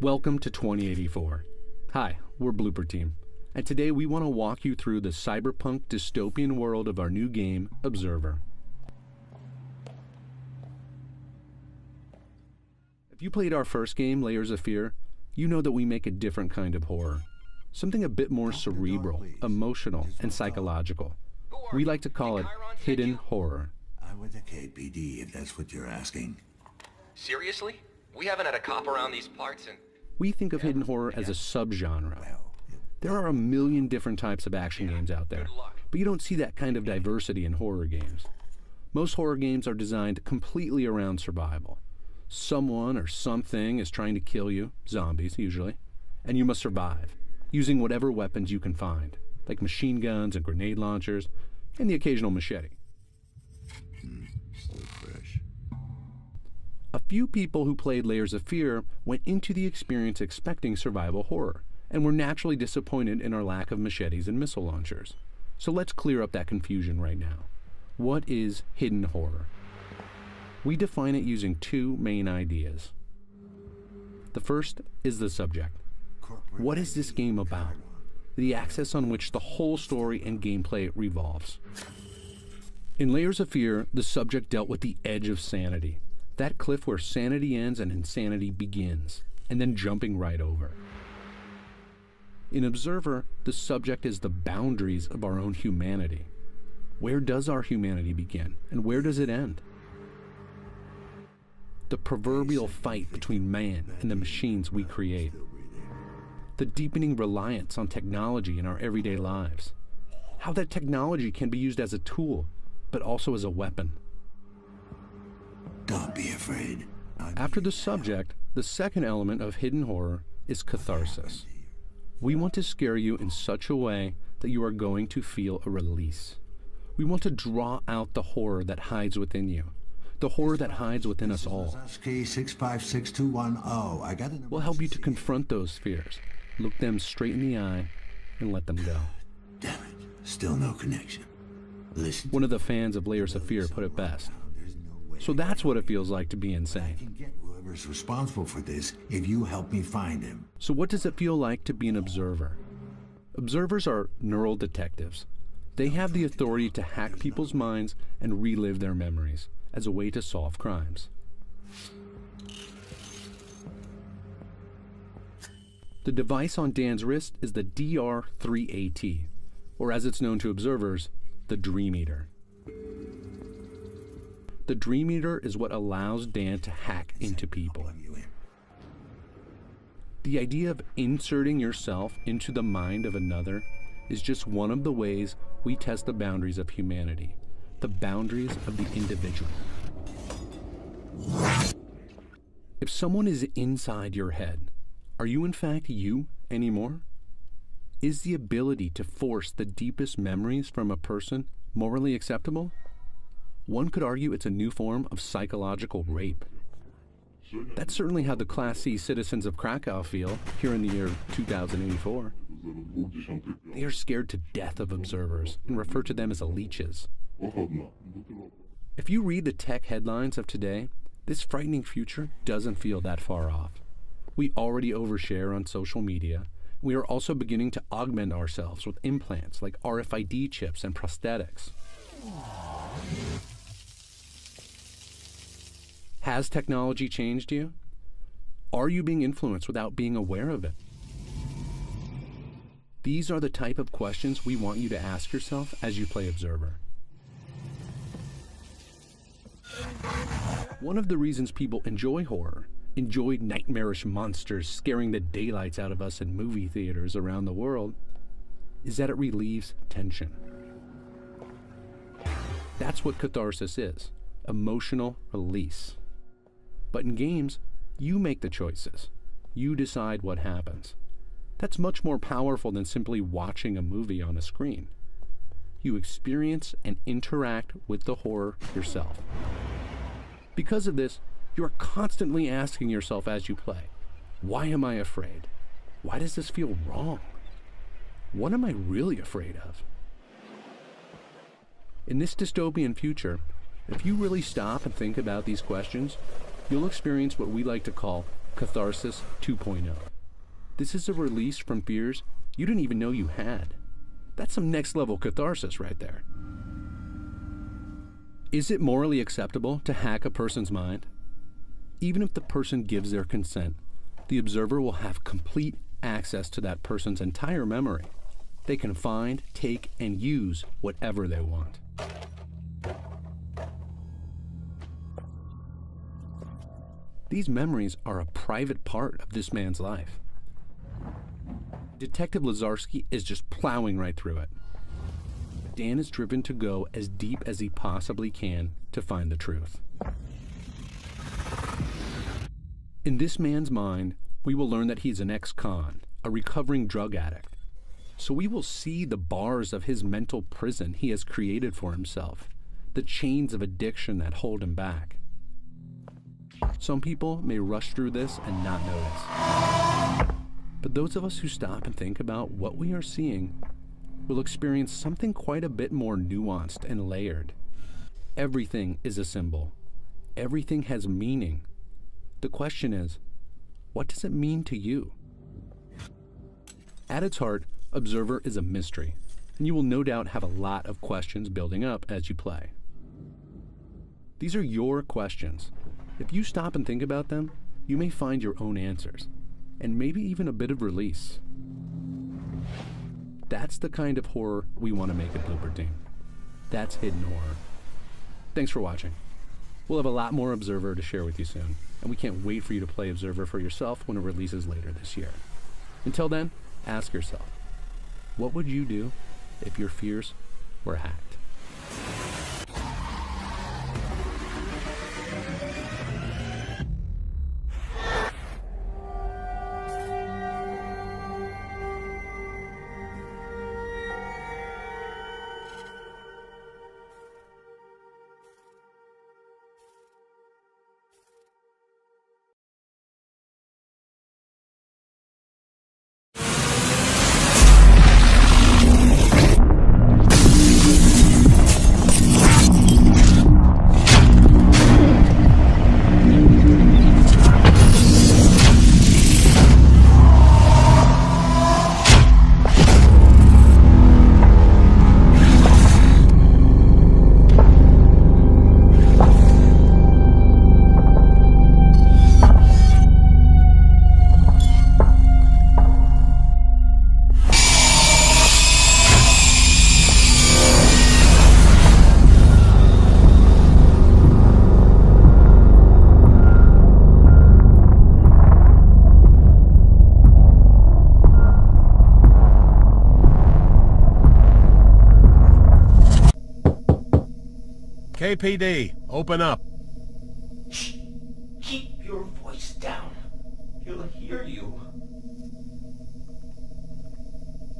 Welcome to 2084. Hi, we're Blooper Team, and today we want to walk you through the cyberpunk dystopian world of our new game, Observer. If you played our first game, Layers of Fear, you know that we make a different kind of horror. Something a bit more cerebral, emotional, and psychological. We like to call it hidden horror. I would the KPD if that's what you're asking. Seriously? We haven't had a cop around these parts in... We think of hidden horror as a subgenre. There are a million different types of action games out there, but you don't see that kind of diversity in horror games. Most horror games are designed completely around survival. Someone or something is trying to kill you, zombies usually, and you must survive, using whatever weapons you can find, like machine guns and grenade launchers, and the occasional machete. Still fresh. A few people who played Layers of Fear went into the experience expecting survival horror, and were naturally disappointed in our lack of machetes and missile launchers. So let's clear up that confusion right now. What is hidden horror? We define it using two main ideas. The first is the subject. What is this game about? The axis on which the whole story and gameplay revolves. In Layers of Fear, the subject dealt with the edge of sanity. That cliff where sanity ends and insanity begins, and then jumping right over. In Observer, the subject is the boundaries of our own humanity. Where does our humanity begin, and where does it end? The proverbial fight between man and the machines we create. The deepening reliance on technology in our everyday lives. How that technology can be used as a tool, but also as a weapon. Don't be afraid. After the subject, the second element of hidden horror is catharsis. We want to scare you in such a way that you are going to feel a release. We want to draw out the horror that hides within you. The horror that hides within us all. We'll help you to confront those fears, look them straight in the eye, and let them go. Damn it. Still no connection. Listen. One of the fans of Layers of Fear put it best. So that's what it feels like to be I insane. can get whoever's responsible for this if you help me find him. So what does it feel like to be an observer? Observers are neural detectives. They have the authority to hack people's minds and relive their memories as a way to solve crimes. The device on Dan's wrist is the DR3AT, or as it's known to observers, the Dream Eater. The Dream Eater is what allows Dan to hack into people. The idea of inserting yourself into the mind of another is just one of the ways we test the boundaries of humanity, the boundaries of the individual. If someone is inside your head, are you in fact you anymore? Is the ability to force the deepest memories from a person morally acceptable? One could argue it's a new form of psychological rape. That's certainly how the Class C citizens of Krakow feel here in the year 2084. They are scared to death of observers and refer to them as leeches. If you read the tech headlines of today, this frightening future doesn't feel that far off. We already overshare on social media. We are also beginning to augment ourselves with implants like RFID chips and prosthetics. Has technology changed you? Are you being influenced without being aware of it? These are the type of questions we want you to ask yourself as you play Observer. One of the reasons people enjoy horror, enjoy nightmarish monsters scaring the daylights out of us in movie theaters around the world, is that it relieves tension. That's what catharsis is, emotional release. But in games, you make the choices. You decide what happens. That's much more powerful than simply watching a movie on a screen. You experience and interact with the horror yourself. Because of this, you are constantly asking yourself as you play, why am I afraid? Why does this feel wrong? What am I really afraid of? In this dystopian future, if you really stop and think about these questions, you'll experience what we like to call Catharsis 2.0. This is a release from fears you didn't even know you had. That's some next level catharsis right there. Is it morally acceptable to hack a person's mind? Even if the person gives their consent, the observer will have complete access to that person's entire memory. They can find, take, and use whatever they want. These memories are a private part of this man's life. Detective Lazarski is just plowing right through it. Dan is driven to go as deep as he possibly can to find the truth. In this man's mind, we will learn that he's an ex-con, a recovering drug addict. So we will see the bars of his mental prison he has created for himself, the chains of addiction that hold him back. Some people may rush through this and not notice. But those of us who stop and think about what we are seeing will experience something quite a bit more nuanced and layered. Everything is a symbol. Everything has meaning. The question is, what does it mean to you? At its heart, Observer is a mystery, and you will no doubt have a lot of questions building up as you play. These are your questions. If you stop and think about them, you may find your own answers, and maybe even a bit of release. That's the kind of horror we want to make at Blooper Team. That's hidden horror. Thanks for watching. We'll have a lot more Observer to share with you soon, and we can't wait for you to play Observer for yourself when it releases later this year. Until then, ask yourself, what would you do if your fears were hacked? KPD, open up. Shh! Keep your voice down. He'll hear you.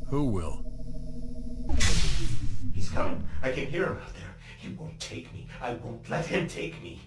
Who will? He's coming. I can hear him out there. He won't take me. I won't let him take me.